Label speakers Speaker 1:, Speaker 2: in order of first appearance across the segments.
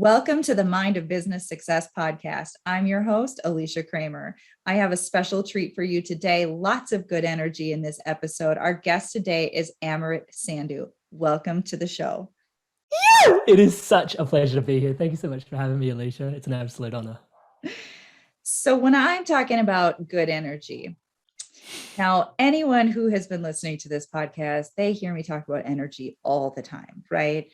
Speaker 1: Welcome to the Mind of Business Success podcast. I'm your host, Alicia Cramer. I have a special treat for you today. Lots of good energy in this episode. Our guest today is Amrit Sandhu. Welcome to the show.
Speaker 2: It is such a pleasure to be here. Thank you so much for having me, Alicia. It's an absolute honor.
Speaker 1: So when I'm talking about good energy, now anyone who has been listening to this podcast, they hear me talk about energy all the time, right?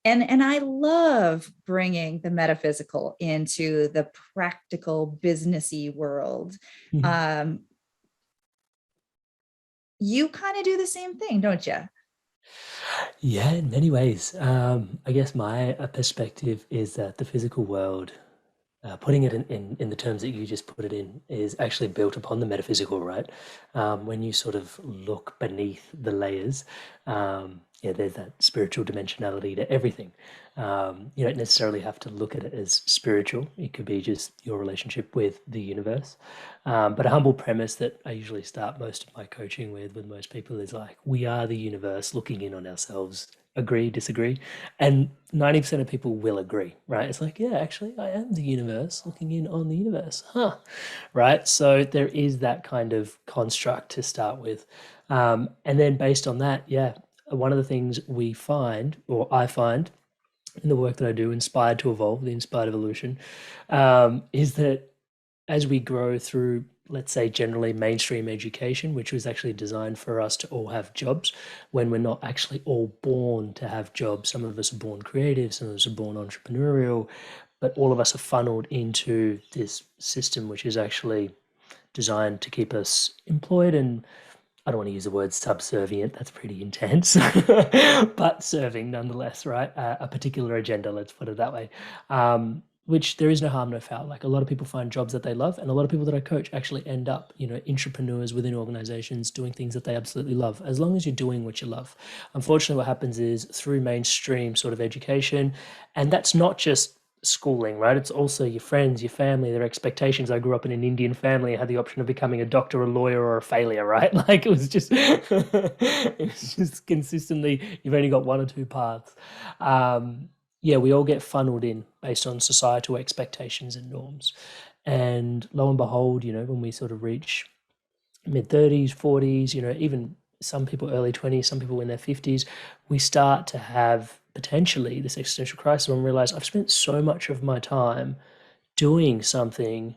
Speaker 1: And I love bringing the metaphysical into the practical businessy world. Mm-hmm. You kind of do the same thing, don't you?
Speaker 2: Yeah, in many ways. I guess my perspective is that the physical world, putting it in the terms that you just put it in, is actually built upon the metaphysical, right? When you sort of look beneath the layers, there's that spiritual dimensionality to everything. You don't necessarily have to look at it as spiritual. It could be just your relationship with the universe. But a humble premise that I usually start most of my coaching with most people is like, we are the universe looking in on ourselves. Agree, disagree? And 90% of people will agree, right? It's like, yeah, actually, I am the universe looking in on the universe, right? So there is that kind of construct to start with. And then based on that, one of the things we find, or I find in the work that I do, Inspired to Evolve, the Inspired Evolution, is that as we grow through, let's say, generally mainstream education, which was actually designed for us to all have jobs, when we're not actually all born to have jobs. Some of us are born creative, some of us are born entrepreneurial, but all of us are funneled into this system, which is actually designed to keep us employed and, I don't want to use the word subservient, that's pretty intense, but serving nonetheless, right? A particular agenda, let's put it that way. Which there is no harm, no foul. Like, a lot of people find jobs that they love, and a lot of people that I coach actually end up, entrepreneurs within organizations doing things that they absolutely love, as long as you're doing what you love. Unfortunately, what happens is through mainstream sort of education, and that's not just schooling, right? It's also your friends, your family, their expectations. I grew up in an Indian family. I had the option of becoming a doctor, a lawyer, or a failure, right? Like, it was just consistently, you've only got one or two paths. We all get funneled in based on societal expectations and norms. And lo and behold, when we sort of reach mid-30s, 40s, even some people early 20s, some people in their 50s, we start to have potentially this existential crisis when we realize I've spent so much of my time doing something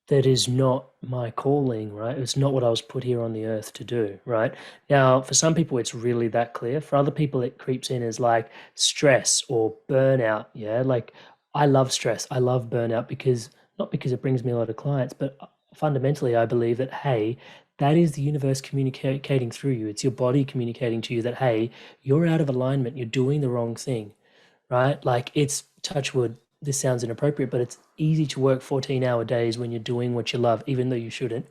Speaker 2: that is not my calling, right? It's not what I was put here on the earth to do, right? Now, for some people, it's really that clear. For other people, it creeps in as like stress or burnout, yeah? Like, I love stress. I love burnout not because it brings me a lot of clients, but fundamentally, I believe that, hey, that is the universe communicating through you. It's your body communicating to you that, hey, you're out of alignment. You're doing the wrong thing, right? Like, it's, touch wood, this sounds inappropriate, but it's easy to work 14-hour days when you're doing what you love, even though you shouldn't,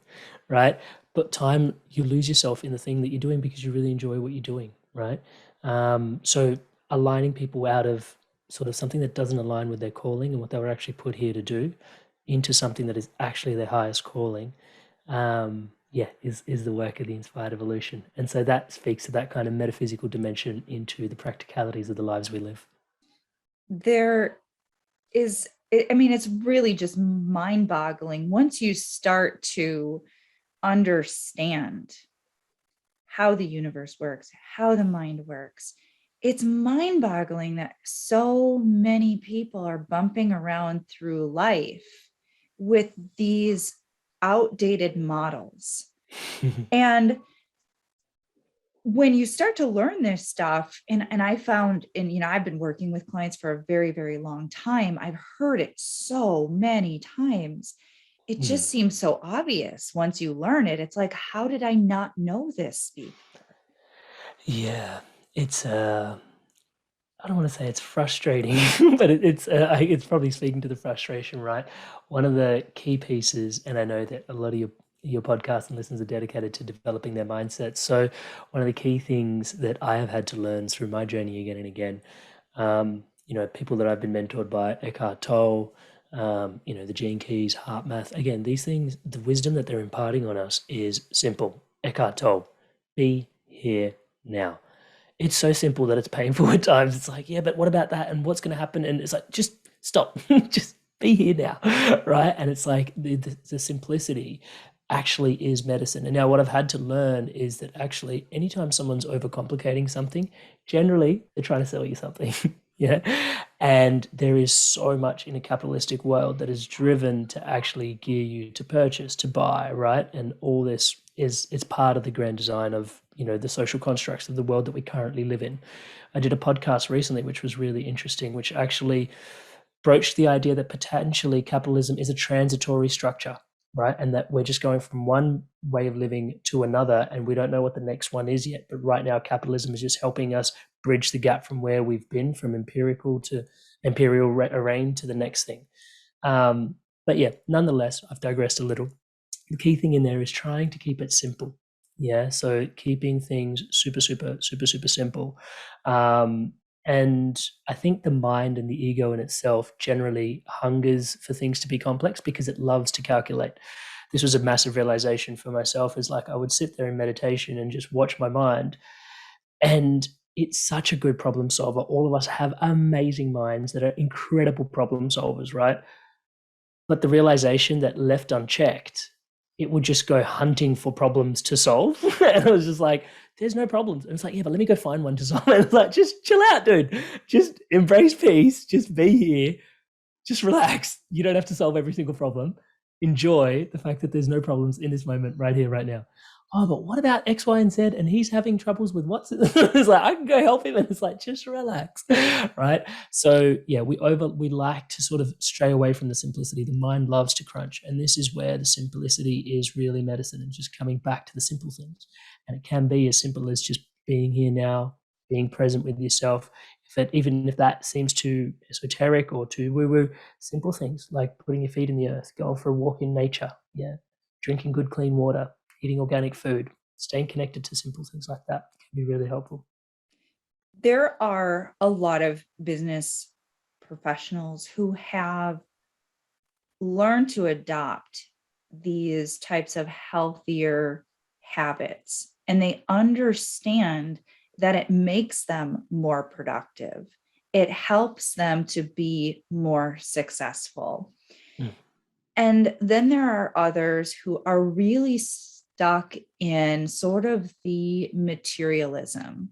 Speaker 2: right? But you lose yourself in the thing that you're doing because you really enjoy what you're doing, right? So aligning people out of sort of something that doesn't align with their calling and what they were actually put here to do into something that is actually their highest calling, is the work of the Inspired Evolution. And so that speaks to that kind of metaphysical dimension into the practicalities of the lives we live.
Speaker 1: It's really just mind-boggling once you start to understand how the universe works, how the mind works. It's mind-boggling that so many people are bumping around through life with these outdated models. And when you start to learn this stuff, and I found, and I've been working with clients for a very, very long time. I've heard it so many times. It just seems so obvious once you learn it. It's like, how did I not know this before?
Speaker 2: Yeah, it's I don't want to say it's frustrating, but it's probably speaking to the frustration, right? One of the key pieces, and I know that a lot of your podcast and listeners are dedicated to developing their mindsets. So one of the key things that I have had to learn through my journey again and again, people that I've been mentored by, Eckhart, Tolle, the Gene Keys, Heart Math. Again, these things, the wisdom that they're imparting on us is simple. Eckhart Tolle, be here now. it's so simple that it's painful at times. It's like, yeah, but what about that? And what's going to happen? And it's like, just stop, just be here now, right? And it's like the simplicity actually is medicine. And now what I've had to learn is that actually anytime someone's overcomplicating something, generally they're trying to sell you something. Yeah. And there is so much in a capitalistic world that is driven to actually gear you to purchase, to buy, right? And all this is, it's part of the grand design of, the social constructs of the world that we currently live in. I did a podcast recently, which was really interesting, which actually broached the idea that potentially capitalism is a transitory structure, right? And that we're just going from one way of living to another, and we don't know what the next one is yet. But right now, capitalism is just helping us bridge the gap from where we've been, from imperial reign to the next thing. But yeah, nonetheless, I've digressed a little. The key thing in there is trying to keep it simple. Yeah, so keeping things super, super, super, super simple. And I think the mind and the ego in itself generally hungers for things to be complex because it loves to calculate. This was a massive realization for myself, is like I would sit there in meditation and just watch my mind. And it's such a good problem solver. All of us have amazing minds that are incredible problem solvers, right? But the realization that left unchecked, it would just go hunting for problems to solve. And I was just like, there's no problems. And it's like, yeah, but let me go find one to solve. And it's like, just chill out, dude. Just embrace peace. Just be here. Just relax. You don't have to solve every single problem. Enjoy the fact that there's no problems in this moment, right here, right now. Oh, but what about X, Y, and Z? And he's having troubles with what's it? It's like, I can go help him. And it's like, just relax. Right. So yeah, we like to sort of stray away from the simplicity. The mind loves to crunch. And this is where the simplicity is really medicine, and just coming back to the simple things. And it can be as simple as just being here now, being present with yourself. Even if that seems too esoteric or too woo-woo, simple things like putting your feet in the earth, going for a walk in nature, yeah, drinking good clean water, eating organic food, staying connected to simple things like that can be really helpful.
Speaker 1: There are a lot of business professionals who have learned to adopt these types of healthier habits, and they understand that it makes them more productive. It helps them to be more successful.
Speaker 2: Mm.
Speaker 1: And then there are others who are really stuck in sort of the materialism.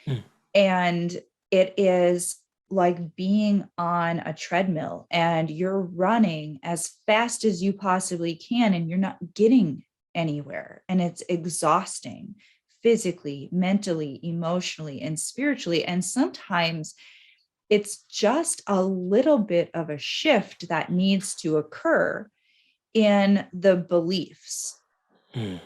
Speaker 2: Mm.
Speaker 1: And it is like being on a treadmill and you're running as fast as you possibly can and you're not getting anywhere. And it's exhausting physically, mentally, emotionally, and spiritually. And sometimes it's just a little bit of a shift that needs to occur in the beliefs.
Speaker 2: Mm.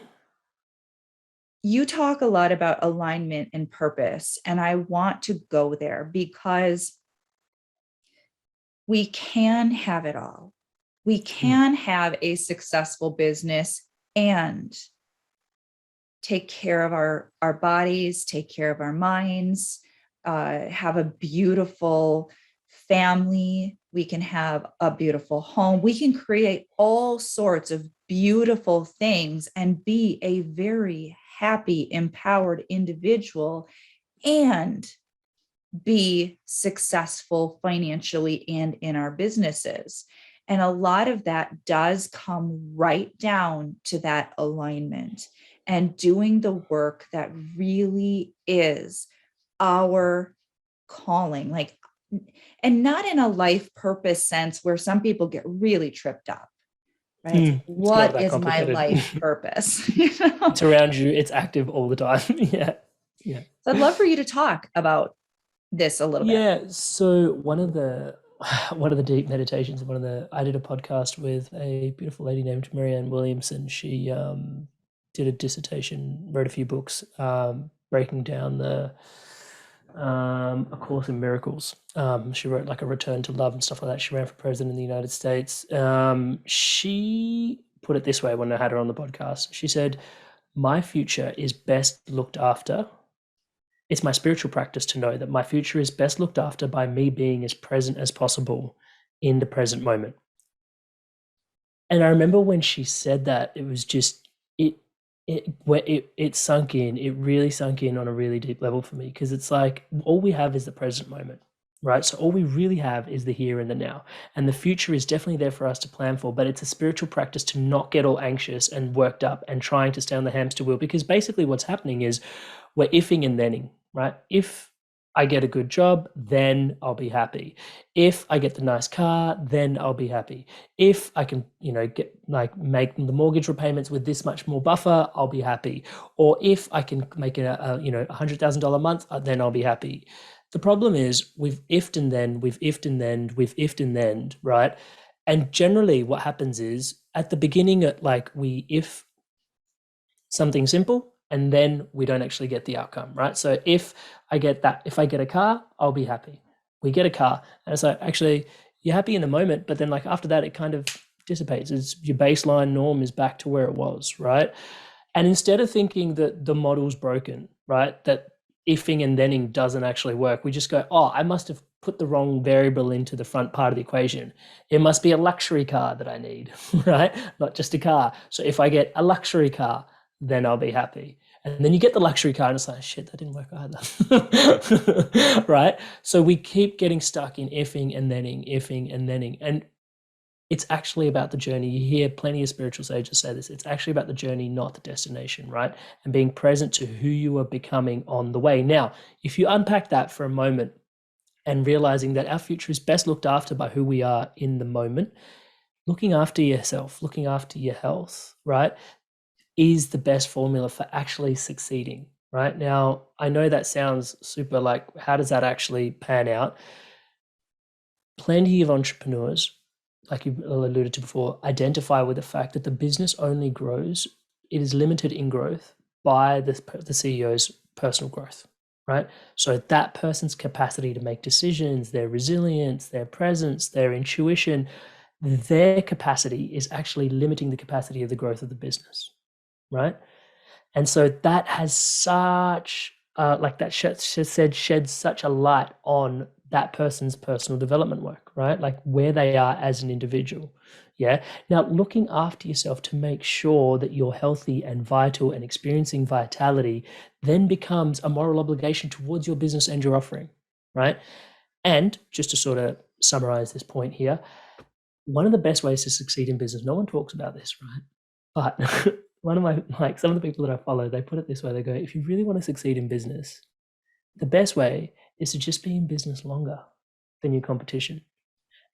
Speaker 1: You talk a lot about alignment and purpose, and I want to go there because we can have it all. We can have a successful business and take care of our bodies, take care of our minds, have a beautiful family. We can have a beautiful home. We can create all sorts of beautiful things and be a very happy, empowered individual and be successful financially and in our businesses. And a lot of that does come right down to that alignment and doing the work that really is our calling, like, and not in a life purpose sense where some people get really tripped up, right? It's like,
Speaker 2: It's not
Speaker 1: what
Speaker 2: that
Speaker 1: is my
Speaker 2: complicated.
Speaker 1: life purpose?
Speaker 2: It's around you. It's active all the time. Yeah. Yeah.
Speaker 1: So I'd love for you to talk about this a little bit.
Speaker 2: Yeah. So one of the deep meditations, I did a podcast with a beautiful lady named Marianne Williamson. She did a dissertation, wrote a few books, breaking down A Course in Miracles. She wrote like A Return to Love and stuff like that. She ran for president in the United States. She put it this way when I had her on the podcast. She said, "My future is best looked after. It's my spiritual practice to know that my future is best looked after by me being as present as possible in the present moment." And I remember when she said that, it was just, it sunk in. It really sunk in on a really deep level for me, because it's like all we have is the present moment, right? So all we really have is the here and the now, and the future is definitely there for us to plan for. But it's a spiritual practice to not get all anxious and worked up and trying to stay on the hamster wheel, because basically what's happening is we're ifing and thenning, right? If I get a good job, then I'll be happy. If I get the nice car, then I'll be happy. If I can, get make the mortgage repayments with this much more buffer, I'll be happy. Or if I can make it $100,000 a month, then I'll be happy. The problem is we've ifed and then, we've ifed and then, we've ifed and then, right? And generally what happens is at the beginning, we if something simple, and then we don't actually get the outcome, right? So if I get a car, I'll be happy. We get a car, and it's like, actually, you're happy in the moment, but then after that, it kind of dissipates. It's your baseline norm is back to where it was, right? And instead of thinking that the model's broken, right, that ifing and thenning doesn't actually work, we just go, oh, I must have put the wrong variable into the front part of the equation. It must be a luxury car that I need, right? Not just a car. So if I get a luxury car, then I'll be happy. And then you get the luxury car and it's like, shit, that didn't work either. Right? So we keep getting stuck in ifing and thenning. And it's actually about the journey. You hear plenty of spiritual sages say this. It's actually about the journey, not the destination, right? And being present to who you are becoming on the way. Now, if you unpack that for a moment and realizing that our future is best looked after by who we are in the moment, looking after yourself, looking after your health, right, is the best formula for actually succeeding, right? Now, I know that sounds super how does that actually pan out? Plenty of entrepreneurs, like you alluded to before, identify with the fact that the business only grows, it is limited in growth by the CEO's personal growth, right? So that person's capacity to make decisions, their resilience, their presence, their intuition, their capacity is actually limiting the capacity of the growth of the business, right? And so that has such, sheds such a light on that person's personal development work, right? Like where they are as an individual. Yeah. Now, looking after yourself to make sure that you're healthy and vital and experiencing vitality then becomes a moral obligation towards your business and your offering, right? And just to sort of summarize this point here, one of the best ways to succeed in business, no one talks about this, right? But one of some of the people that I follow, they put it this way. They go, if you really want to succeed in business, the best way is to just be in business longer than your competition.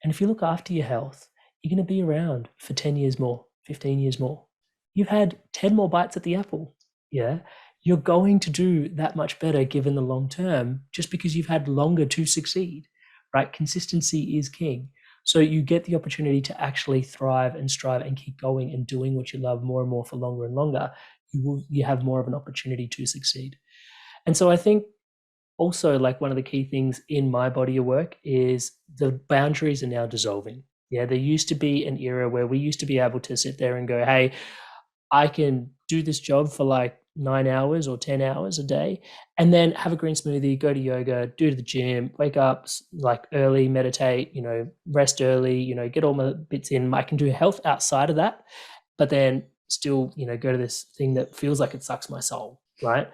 Speaker 2: And if you look after your health, you're going to be around for 10 years more, 15 years more. You've had 10 more bites at the apple. Yeah. You're going to do that much better given the long term, just because you've had longer to succeed, right? Consistency is king. So you get the opportunity to actually thrive and strive and keep going and doing what you love more and more for longer and longer. You have more of an opportunity to succeed. And so I think also, one of the key things in my body of work is the boundaries are now dissolving. Yeah, there used to be an era where we used to be able to sit there and go, hey, I can do this job for 9 hours or 10 hours a day, and then have a green smoothie, go to yoga, do to the gym, wake up early, meditate, rest early, get all my bits in. I can do health outside of that, but then still, go to this thing that feels like it sucks my soul, right?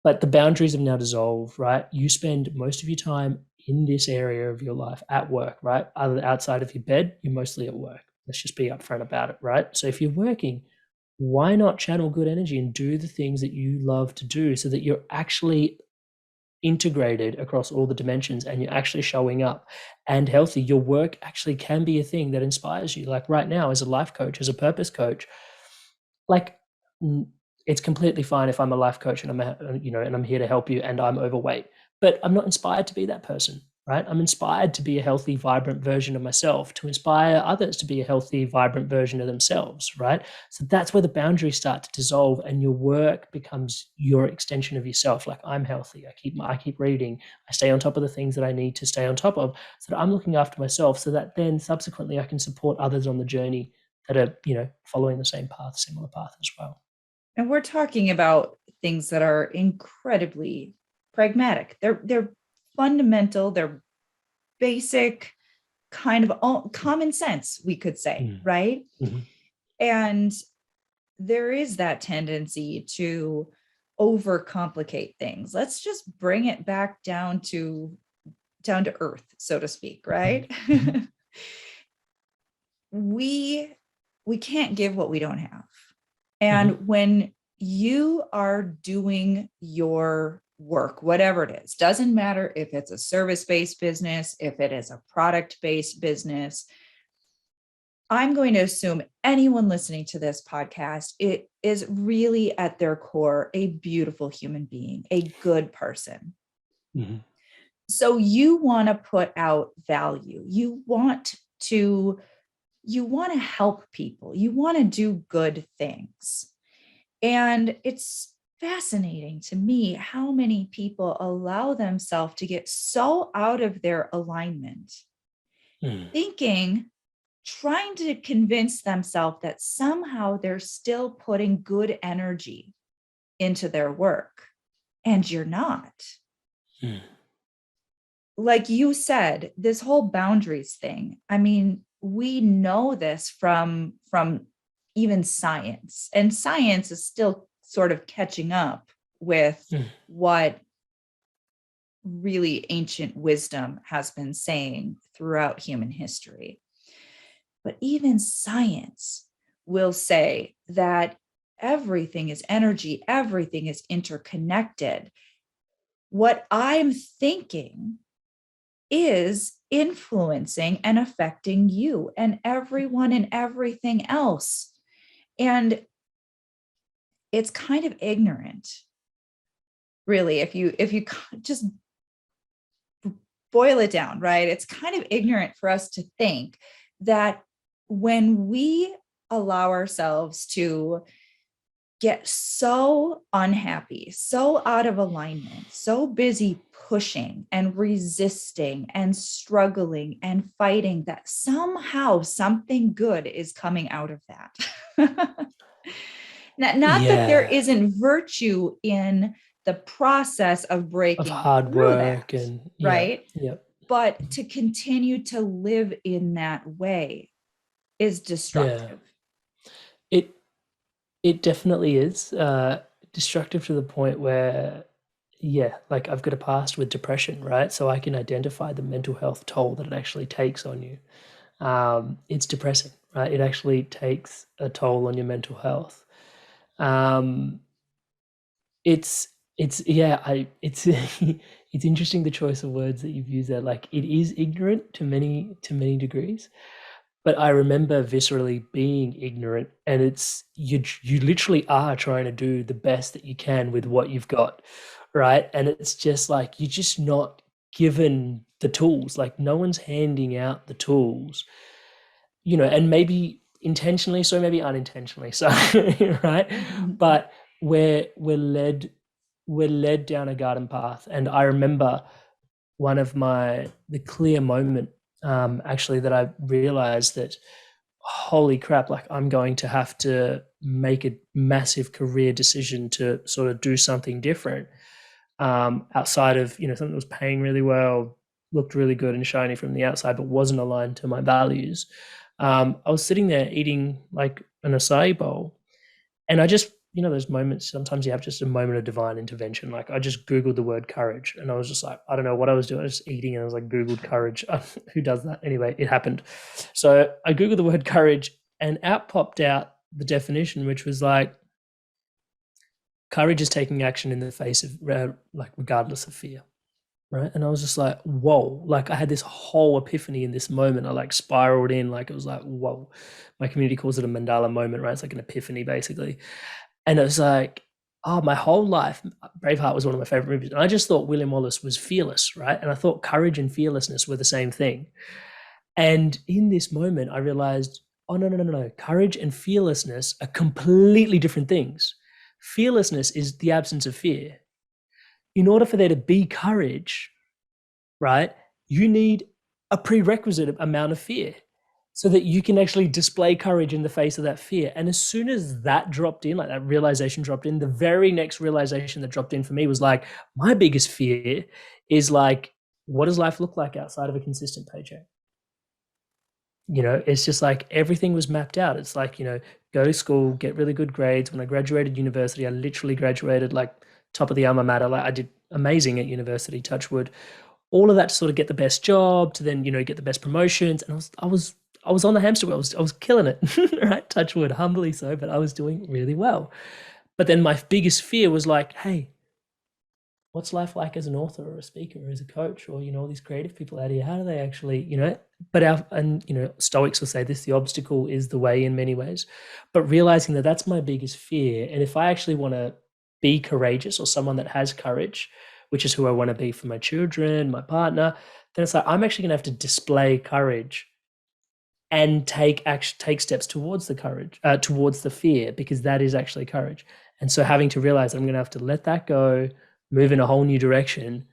Speaker 2: But the boundaries have now dissolved, right? You spend most of your time in this area of your life at work, right? Other outside of your bed, you're mostly at work. Let's just be upfront about it, right? So if you're working, why not channel good energy and do the things that you love to do so that you're actually integrated across all the dimensions and you're actually showing up and healthy? Your work actually can be a thing that inspires you. Like right now, as a life coach, as a purpose coach, it's completely fine if I'm a life coach and I'm here to help you and I'm overweight, but I'm not inspired to be that person, right? I'm inspired to be a healthy, vibrant version of myself, to inspire others to be a healthy, vibrant version of themselves, right? So that's where the boundaries start to dissolve and your work becomes your extension of yourself. Like I'm healthy. I keep reading. I stay on top of the things that I need to stay on top of, so that I'm looking after myself, so that then subsequently I can support others on the journey that are, following the same path, similar path as well.
Speaker 1: And we're talking about things that are incredibly pragmatic. They're fundamental, they're basic, kind of all, common sense, we could say, right?
Speaker 2: Mm-hmm.
Speaker 1: And there is that tendency to overcomplicate things. Let's just bring it back down to earth, so to speak, right?
Speaker 2: Mhm.
Speaker 1: We can't give what we don't have.
Speaker 2: Mhm.
Speaker 1: And when you are doing your work, whatever it is, doesn't matter if it's a service-based business, if it is a product-based business, I'm going to assume anyone listening to this podcast, it is really at their core a beautiful human being, a good person.
Speaker 2: Mhm.
Speaker 1: So you want to put out value. You want to help people. You want to do good things. And it's fascinating to me how many people allow themselves to get so out of their alignment,
Speaker 2: Mhm.
Speaker 1: thinking, trying to convince themselves that somehow they're still putting good energy into their work. And you're not.
Speaker 2: Mhm.
Speaker 1: Like you said, this whole boundaries thing. I mean, we know this from even science, and science is still sort of catching up with
Speaker 2: Mhm.
Speaker 1: what really ancient wisdom has been saying throughout human history. But even science will say that everything is energy, everything is interconnected. What I'm thinking is influencing and affecting you and everyone and everything else. And it's kind of ignorant, really, if you just boil it down, right? It's kind of ignorant for us to think that when we allow ourselves to get so unhappy, so out of alignment, so busy pushing and resisting and struggling and fighting, that somehow something good is coming out of that. Not that there
Speaker 2: Yeah,
Speaker 1: isn't virtue in the process of
Speaker 2: of
Speaker 1: breaking
Speaker 2: hard
Speaker 1: through that,
Speaker 2: work and yeah,
Speaker 1: right?
Speaker 2: yeah.
Speaker 1: But to continue to live in that way is
Speaker 2: Yeah.
Speaker 1: destructive.
Speaker 2: It it definitely is destructive to the point where, yeah, like I've got a past with depression, right? So I can identify the mental health toll that it actually takes on you. It's depressing, right? It actually takes a toll on your mental health. Um, it's yeah, I it's it's interesting the choice of words that you've used there. Like it is ignorant to many degrees, but I remember viscerally being ignorant, and it's you literally are trying to do the best that you can with what you've got, right? And it's just like you're just not given the tools. Like no one's handing out the tools, and maybe intentionally so, maybe unintentionally so, right? But we're led down a garden path, and I remember one of the clear moment, actually, that I realized that, holy crap, like I'm going to have to make a massive career decision to sort of do something different, outside of something that was paying really well, looked really good and shiny from the outside, but wasn't aligned to my values. I was sitting there eating like an acai bowl, and I just, those moments, sometimes you have just a moment of divine intervention. Like I just Googled the word courage, and I was just like, I don't know what I was doing. I was just eating, and I was like, Googled courage. Who does that? Anyway, it happened. So I Googled the word courage, and out popped out the definition, which was like, courage is taking action in the face of, like, regardless of fear. Right. And I was just like, whoa, like I had this whole epiphany in this moment. I like spiraled in, like it was like, whoa. My community calls it a Mandala moment, right? It's like an epiphany, basically. And it was like, oh, my whole life, Braveheart was one of my favorite movies. And I just thought William Wallace was fearless, right? And I thought courage and fearlessness were the same thing. And in this moment, I realized, oh, no, no, no, no, no. Courage and fearlessness are completely different things. Fearlessness is the absence of fear. In order for there to be courage, right, you need a prerequisite amount of fear so that you can actually display courage in the face of that fear. And as soon as that dropped in, like that realization dropped in, the very next realization that dropped in for me was like, my biggest fear is like, what does life look like outside of a consistent paycheck? It's just like everything was mapped out. It's like, go to school, get really good grades. When I graduated university, I literally graduated like top of the alma mater. Like I did amazing at university, touch wood. All of that to sort of get the best job, to then, get the best promotions. And I was on the hamster wheel. I was killing it, right? Touch wood, humbly so, but I was doing really well. But then my biggest fear was like, hey, what's life like as an author or a speaker or as a coach or all these creative people out here, how do they actually but Stoics will say this: the obstacle is the way in many ways. But realizing that that's my biggest fear, and if I actually want to be courageous or someone that has courage, which is who I want to be for my children, my partner, then it's like I'm actually going to have to display courage and take steps towards the courage, towards the fear, because that is actually courage. And so having to realize I'm going to have to let that go, move in a whole new direction.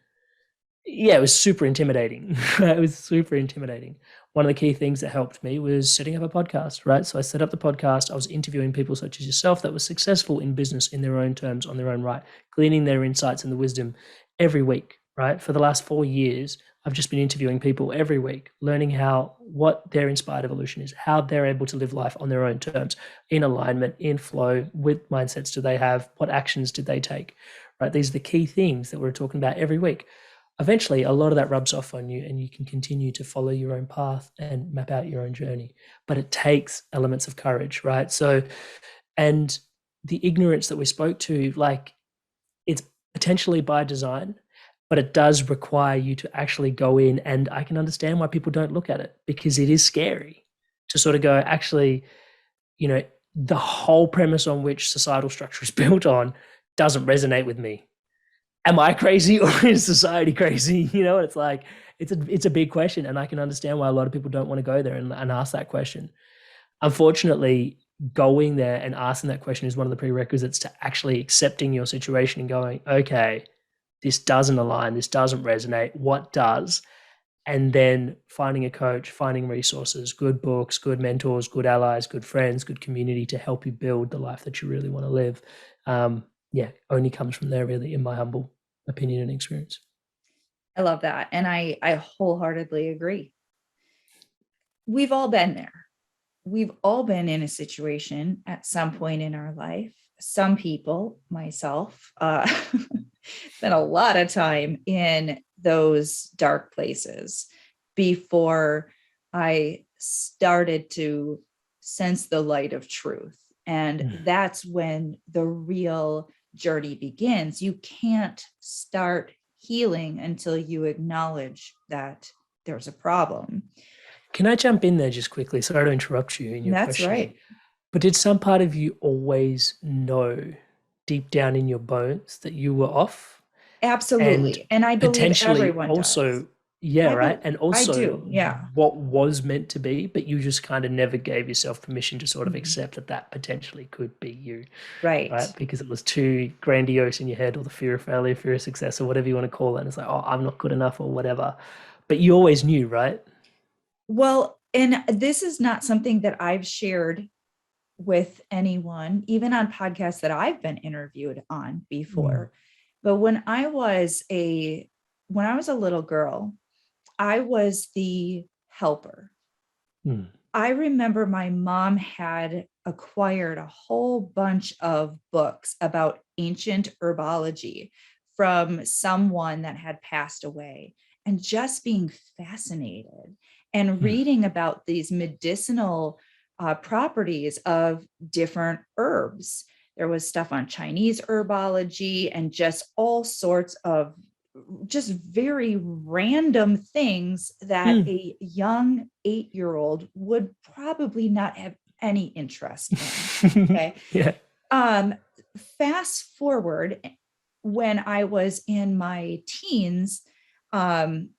Speaker 2: Yeah, it was super intimidating. It was super intimidating. One of the key things that helped me was setting up a podcast, right? So I set up the podcast. I was interviewing people such as yourself that were successful in business in their own terms, on their own right, gleaning their insights and the wisdom every week, right? For the last 4 years, I've just been interviewing people every week, learning what their inspired evolution is, how they're able to live life on their own terms, in alignment, in flow. With mindsets do they have? What actions did they take? Right? These are the key things that we're talking about every week. Eventually, a lot of that rubs off on you, and you can continue to follow your own path and map out your own journey. But it takes elements of courage, right? So, and the ignorance that we spoke to, like, it's potentially by design, but it does require you to actually go in. And I can understand why people don't look at it, because it is scary to sort of go, actually, the whole premise on which societal structure is built on doesn't resonate with me. Am I crazy or is society crazy? It's like, it's a big question, and I can understand why a lot of people don't want to go there and ask that question. Unfortunately, going there and asking that question is one of the prerequisites to actually accepting your situation and going, okay, this doesn't align, this doesn't resonate, what does? And then finding a coach, finding resources, good books, good mentors, good allies, good friends, good community to help you build the life that you really want to live. Yeah, only comes from there, really, in my humble opinion and experience.
Speaker 1: I love that. And I wholeheartedly agree. We've all been there. We've all been in a situation at some point in our life. Some people, myself, spent a lot of time in those dark places before I started to sense the light of truth. And that's when the real journey begins. You can't start healing until you acknowledge that there's a problem.
Speaker 2: Can I jump in there just quickly? Sorry to interrupt you in your
Speaker 1: That's
Speaker 2: question.
Speaker 1: right.
Speaker 2: But did some part of you always know deep down in your bones that you were off? And
Speaker 1: Absolutely. And I believe
Speaker 2: potentially
Speaker 1: everyone does.
Speaker 2: also, yeah, right? And
Speaker 1: I
Speaker 2: also
Speaker 1: do. Yeah.
Speaker 2: what was meant to be, but you just kind of never gave yourself permission to sort of
Speaker 1: Mhm.
Speaker 2: accept that that potentially could be you,
Speaker 1: Right.
Speaker 2: right? Because it was too grandiose in your head, or the fear of failure, fear of success, or whatever you want to call it. And it's like, oh, I'm not good enough or whatever. But you always knew, right?
Speaker 1: Well, and this is not something that I've shared with anyone, even on podcasts that I've been interviewed on
Speaker 2: Mm.
Speaker 1: before. But when I was a little girl, I was the helper.
Speaker 2: Mm.
Speaker 1: I remember my mom had acquired a whole bunch of books about ancient herbology from someone that had passed away, and just being fascinated and
Speaker 2: Mm.
Speaker 1: reading about these medicinal properties of different herbs. There was stuff on Chinese herbology and just all sorts of just very random things that
Speaker 2: Mm.
Speaker 1: a young 8-year-old would probably not have any interest in. Okay.
Speaker 2: Yeah.
Speaker 1: Um, Fast forward, when I was in my teens, um,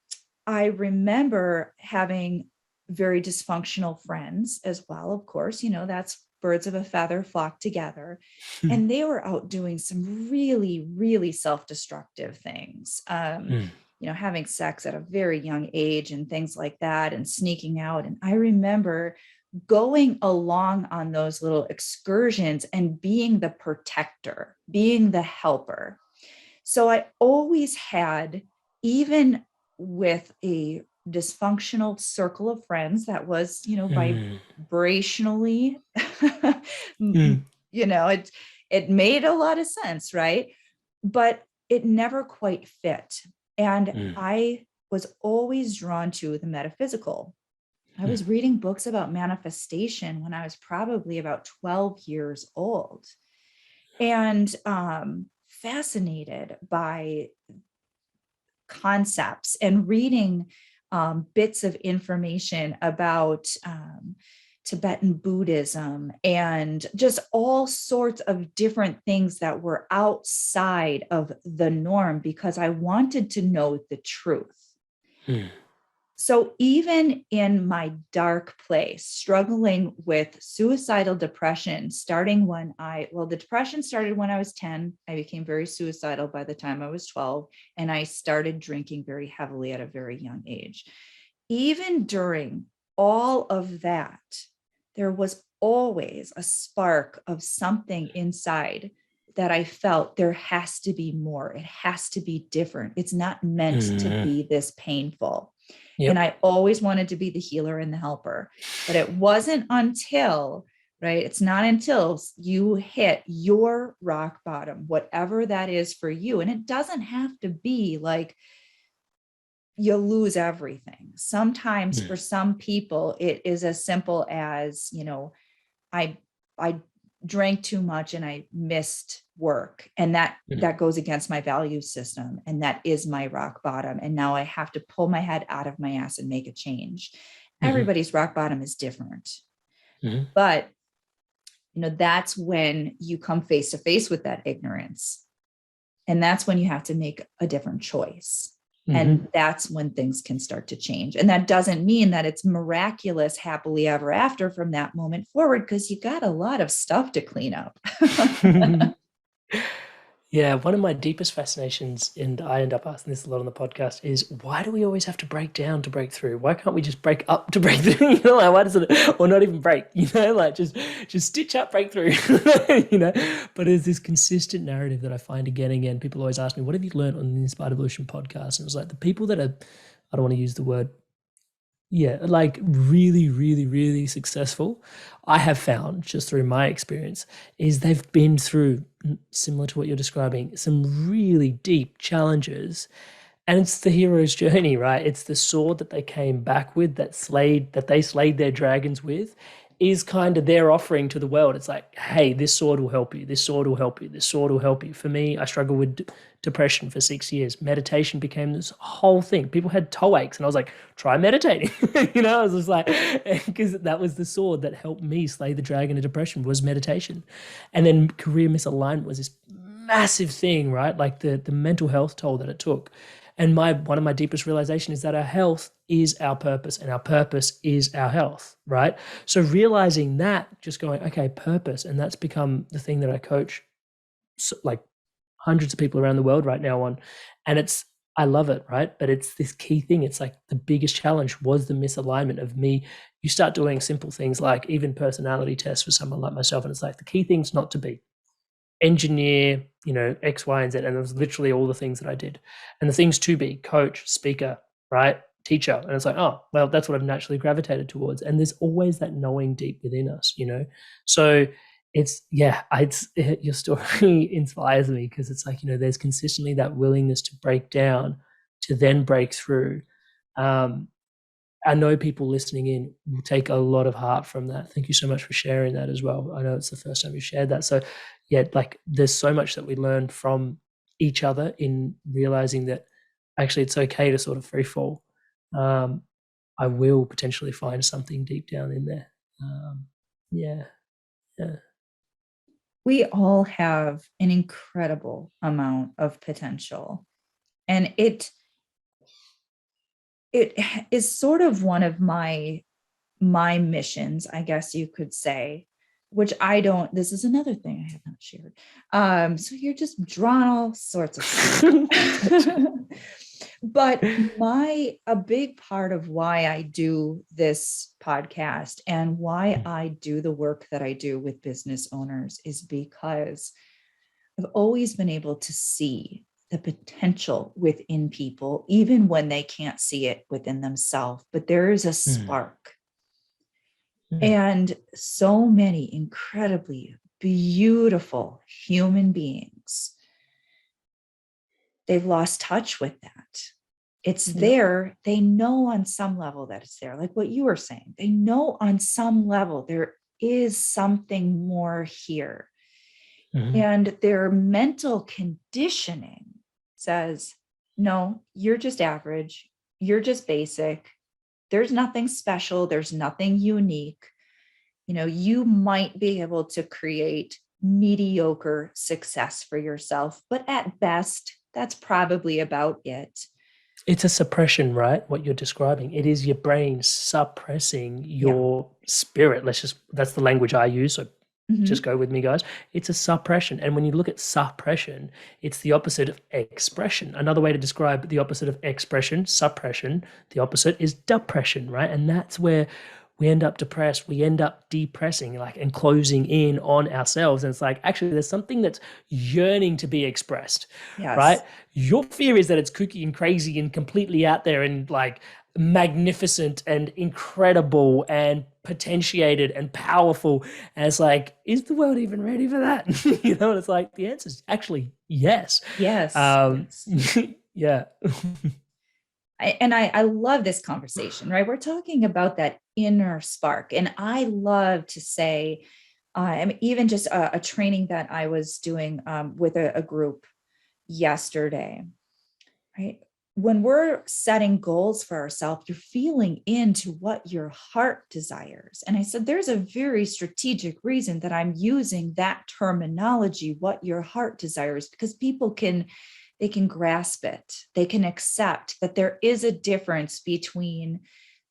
Speaker 1: I remember having very dysfunctional friends as well. Of course, that's birds of a feather flock together.
Speaker 2: Mm.
Speaker 1: And they were out doing some really, really self-destructive things.
Speaker 2: Mm.
Speaker 1: Having sex at a very young age and things like that, and sneaking out. And I remember going along on those little excursions and being the protector, being the helper. So I always had, even with a dysfunctional circle of friends that was,
Speaker 2: Mm.
Speaker 1: vibrationally,
Speaker 2: Mm.
Speaker 1: it made a lot of sense, right? But it never quite fit. And
Speaker 2: Mm.
Speaker 1: I was always drawn to the metaphysical. I
Speaker 2: Mm.
Speaker 1: was reading books about manifestation when I was probably about 12 years old, and fascinated by concepts and reading bits of information about Tibetan Buddhism and just all sorts of different things that were outside of the norm because I wanted to know the truth.
Speaker 2: Mm.
Speaker 1: So even in my dark place, struggling with suicidal depression, the depression started when I was 10. I became very suicidal by the time I was 12, and I started drinking very heavily at a very young age. Even during all of that, there was always a spark of something inside that I felt there has to be more. It has to be different. It's not meant to
Speaker 2: Mm.
Speaker 1: be this painful. And
Speaker 2: Yep.
Speaker 1: I always wanted to be the healer and the helper. But it wasn't until, right? It's not until you hit your rock bottom, whatever that is for you. And it doesn't have to be like you lose everything. Sometimes
Speaker 2: Mm.
Speaker 1: for some people, it is as simple as, I I drank too much and I missed work, and that
Speaker 2: Mm.
Speaker 1: that goes against my value system, and that is my rock bottom, and now I have to pull my head out of my ass and make a change.
Speaker 2: Mhm.
Speaker 1: Everybody's rock bottom is different,
Speaker 2: Mhm.
Speaker 1: but that's when you come face to face with that ignorance, and that's when you have to make a different choice.
Speaker 2: Mhm.
Speaker 1: And that's when things can start to change. And that doesn't mean that it's miraculous, happily ever after from that moment forward, because you got a lot of stuff to clean up.
Speaker 2: Yeah, one of my deepest fascinations, and I end up asking this a lot on the podcast, is why do we always have to break down to break through? Why can't we just break up to break through? Like why does it, or not even break? Like just stitch up, break through. But there's this consistent narrative that I find again and again. People always ask me, "What have you learned on the Inspired Evolution podcast?" And it was like the people that are, I don't want to use the word, yeah, like really, really, really successful, I have found just through my experience, is they've been through, similar to what you're describing, some really deep challenges. And it's the hero's journey, right? It's the sword that they came back with, that they slayed their dragons with, is kind of their offering to the world. It's like, hey, this sword will help you. This sword will help you. This sword will help you. For me, I struggled with depression for 6 years. Meditation became this whole thing. People had toe aches, and I was like, try meditating. I was just like, because that was the sword that helped me slay the dragon of depression was meditation. And then career misalignment was this massive thing, right? Like the mental health toll that it took. And one of my deepest realization is that our health is our purpose, and our purpose is our health, right? So realizing that, just going, okay, purpose, and that's become the thing that I coach, like hundreds of people around the world right now on, and I love it, right? But it's this key thing. It's like the biggest challenge was the misalignment of me. You start doing simple things like even personality tests for someone like myself, and it's like the key thing's not to be engineer, X, Y, and Z. And it was literally all the things that I did. And the things to be coach, speaker, right? Teacher. And it's like, oh, well, that's what I've naturally gravitated towards. And there's always that knowing deep within us, So your story inspires me because it's like, there's consistently that willingness to break down to then break through. I know people listening in will take a lot of heart from that. Thank you so much for sharing that as well. I know it's the first time you shared that. So yeah, like there's so much that we learn from each other in realizing that actually it's okay to sort of free fall. I will potentially find something deep down in there. Yeah. Yeah.
Speaker 1: We all have an incredible amount of potential. And it is sort of one of my missions, I guess you could say, which I don't, this is another thing I have not shared. So you're just drawing all sorts of stuff. But a big part of why I do this podcast and why I do the work that I do with business owners is because I've always been able to see the potential within people, even when they can't see it within themselves, but there is a spark. And so many incredibly beautiful human beings, they've lost touch with that. It's there. They know on some level that it's there. Like what you were saying, they know on some level there is something more here. And their mental conditioning says, no, you're just average. You're just basic. There's nothing special. There's nothing unique. You might be able to create mediocre success for yourself, but at best, that's probably about it.
Speaker 2: It's a suppression, right? What you're describing. It is your brain suppressing your spirit. That's the language I use. So just go with me, guys. It's a suppression. And when you look at suppression, it's the opposite of expression. Another way to describe the opposite of expression, suppression, the opposite is depression, right? And that's where we end up depressed, we end up depressing, and closing in on ourselves. And it's like, actually, there's something that's yearning to be expressed, right? Your fear is that it's kooky and crazy and completely out there and magnificent and incredible and potentiated and powerful. And it's like, is the world even ready for that? And it's like, the answer is actually yes.
Speaker 1: Yes.
Speaker 2: Yeah.
Speaker 1: I love this conversation, right? We're talking about that inner spark. And I love to say, even just a training that I was doing with a group yesterday, right? When we're setting goals for ourselves, you're feeling into what your heart desires. And I said, there's a very strategic reason that I'm using that terminology, what your heart desires, because people they can grasp it. They can accept that there is a difference between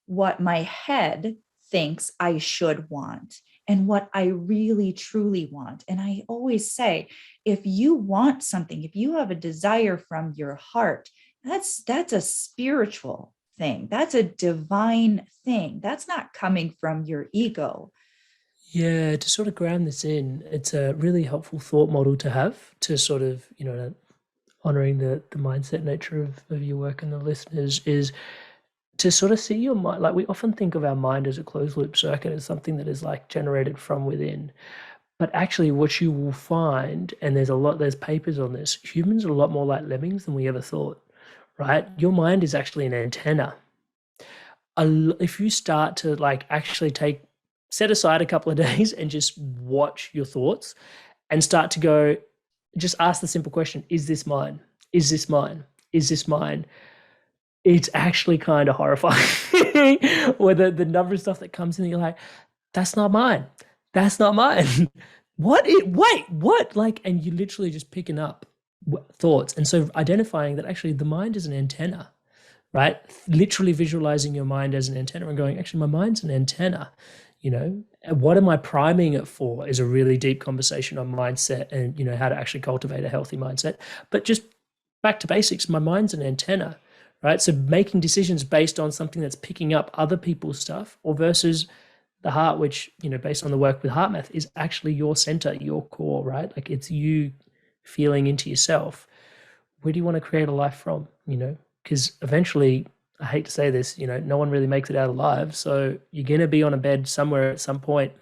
Speaker 1: what my head thinks I should want and what I really truly want. And I always say, if you want something, if you have a desire from your heart, that's a spiritual thing. That's a divine thing. That's not coming from your ego.
Speaker 2: Yeah, to sort of ground this in, it's a really helpful thought model to have to sort of, honoring the mindset nature of your work and the listeners is to sort of see your mind. Like we often think of our mind as a closed loop circuit, as something that is generated from within. But actually what you will find, and there's papers on this, humans are a lot more like lemmings than we ever thought, right? Your mind is actually an antenna. If you start to actually set aside a couple of days and just watch your thoughts and start to go, just ask the simple question, is this mine? Is this mine? Is this mine? It's actually kind of horrifying. Or the number of stuff that comes in, you're like, that's not mine. That's not mine. Wait, what? And you're literally just picking up thoughts. And so identifying that actually the mind is an antenna, right? Literally visualizing your mind as an antenna and going, actually, my mind's an antenna. What am I priming it for is a really deep conversation on mindset and, how to actually cultivate a healthy mindset. But just back to basics, my mind's an antenna, right? So making decisions based on something that's picking up other people's stuff or versus the heart, which, based on the work with heart math is actually your center, your core, right? It's you feeling into yourself. Where do you want to create a life from, because eventually, I hate to say this, no one really makes it out alive. So you're going to be on a bed somewhere at some point,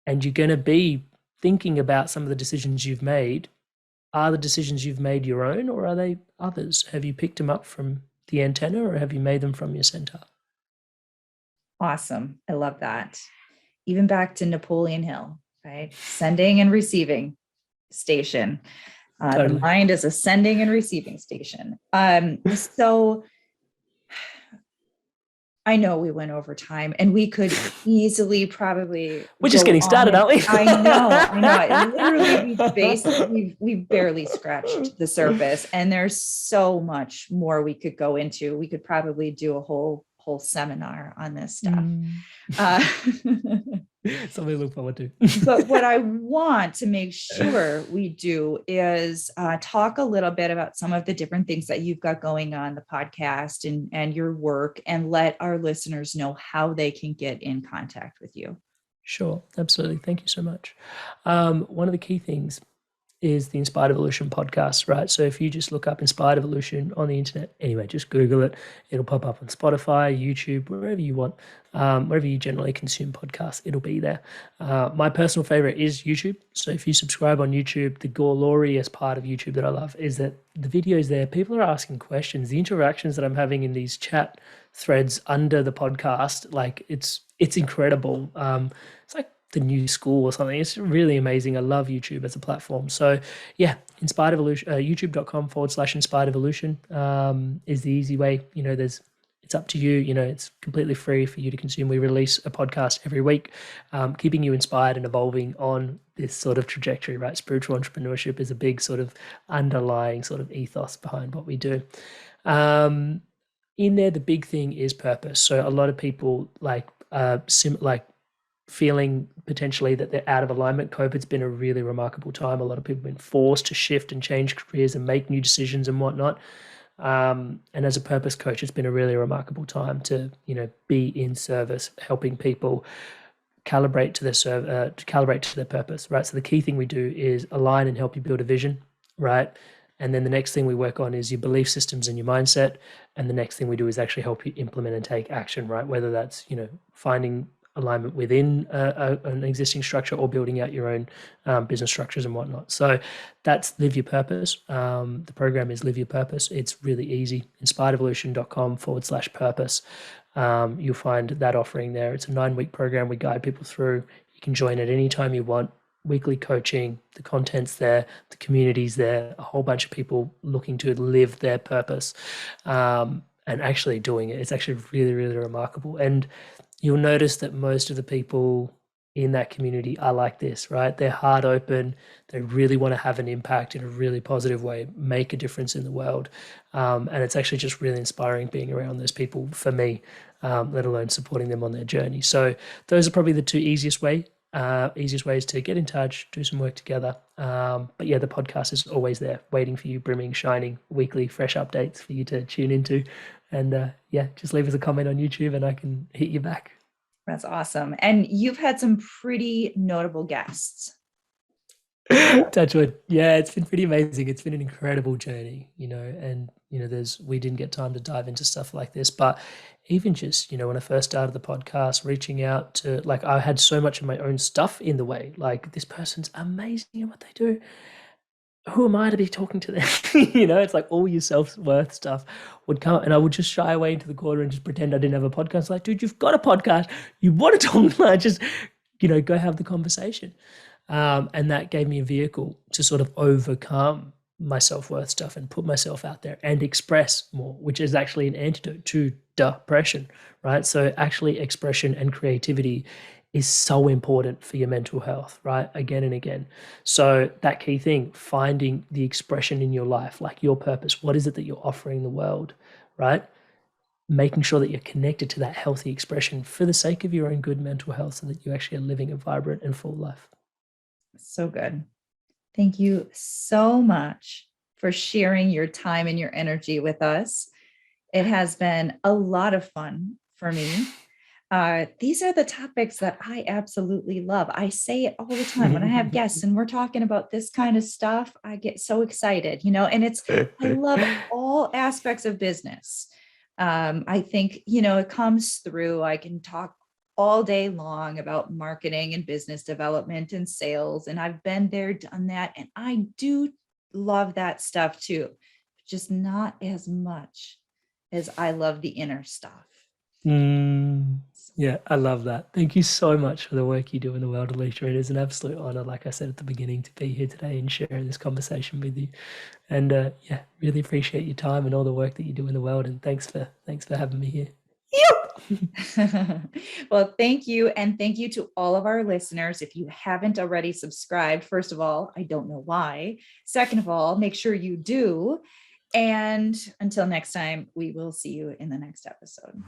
Speaker 2: and you're going to be thinking about some of the decisions you've made. Are the decisions you've made your own, or are they others? Have you picked them up from the antenna, or have you made them from your center?
Speaker 1: Awesome. I love that. Even back to Napoleon Hill, right? Sending and receiving station. Totally. The mind is a sending and receiving station. So I know we went over time and we could easily probably.
Speaker 2: We're just getting started, aren't we?
Speaker 1: I know. Literally, we've barely scratched the surface, and there's so much more we could go into. We could probably do a whole seminar on this stuff.
Speaker 2: Something to look forward to.
Speaker 1: But what I want to make sure we do is talk a little bit about some of the different things that you've got going on the podcast and your work, and let our listeners know how they can get in contact with you.
Speaker 2: Sure, absolutely. Thank you so much. One of the key things is the Inspired Evolution podcast, right? So if you just look up Inspired Evolution on the internet, anyway, just Google it. It'll pop up on Spotify, YouTube, wherever you want, wherever you generally consume podcasts, it'll be there. My personal favorite is YouTube. So if you subscribe on YouTube, the glorious part of YouTube that I love is that the videos there, people are asking questions. The interactions that I'm having in these chat threads under the podcast, like it's incredible. It's like the new school or something. It's really amazing. I love YouTube as a platform. So yeah, Inspired Evolution, youtube.com/Inspired Evolution is the easy way. It's up to you. It's completely free for you to consume. We release a podcast every week, keeping you inspired and evolving on this sort of trajectory, right? Spiritual entrepreneurship is a big sort of underlying sort of ethos behind what we do. In there, the big thing is purpose. So a lot of people like feeling potentially that they're out of alignment. COVID's been a really remarkable time. A lot of people have been forced to shift and change careers and make new decisions and whatnot. And as a purpose coach, it's been a really remarkable time to, be in service, helping people calibrate to their purpose, right? So the key thing we do is align and help you build a vision, right? And then the next thing we work on is your belief systems and your mindset. And the next thing we do is actually help you implement and take action, right? Whether that's, finding alignment within an existing structure or building out your own business structures and whatnot. So that's Live Your Purpose. The program is Live Your Purpose. It's really easy. inspiredevolution.com/purpose. You'll find that offering there. It's a 9-week program we guide people through. You can join at any time you want. Weekly coaching, the content's there, the community's there, a whole bunch of people looking to live their purpose and actually doing it. It's actually really, really remarkable. And you'll notice that most of the people in that community are like this, right? They're heart open. They really want to have an impact in a really positive way, make a difference in the world. And it's actually just really inspiring being around those people for me, let alone supporting them on their journey. So those are probably the two easiest ways to get in touch, do some work together. But yeah, the podcast is always there waiting for you, brimming, shining, weekly, fresh updates for you to tune into. And just leave us a comment on YouTube and I can hit you back.
Speaker 1: That's awesome. And you've had some pretty notable guests.
Speaker 2: Touch wood. Yeah, it's been pretty amazing. It's been an incredible journey, and we didn't get time to dive into stuff like this, but even just, when I first started the podcast, reaching out to, I had so much of my own stuff in the way, this person's amazing at what they do. Who am I to be talking to them? It's like all your self-worth stuff would come and I would just shy away into the corner and just pretend I didn't have a podcast. Like, dude, you've got a podcast. You want to talk, just, go have the conversation. And that gave me a vehicle to sort of overcome my self-worth stuff and put myself out there and express more, which is actually an antidote to depression, right? So actually expression and creativity is so important for your mental health, right? Again and again. So that key thing, finding the expression in your life, like your purpose, what is it that you're offering the world, right? Making sure that you're connected to that healthy expression for the sake of your own good mental health so that you actually are living a vibrant and full life.
Speaker 1: So good. Thank you so much for sharing your time and your energy with us. It has been a lot of fun for me. These are the topics that I absolutely love. I say it all the time when I have guests and we're talking about this kind of stuff. I get so excited, and I love all aspects of business. I think, it comes through. I can talk all day long about marketing and business development and sales. And I've been there, done that. And I do love that stuff too, just not as much as I love the inner stuff.
Speaker 2: Yeah, I love that. Thank you so much for the work you do in the world, Alicia. It is an absolute honor, like I said at the beginning, to be here today and share this conversation with you. And really appreciate your time and all the work that you do in the world. And thanks for having me here.
Speaker 1: Well, thank you. And thank you to all of our listeners. If you haven't already subscribed, first of all, I don't know why. Second of all, make sure you do. And until next time, we will see you in the next episode.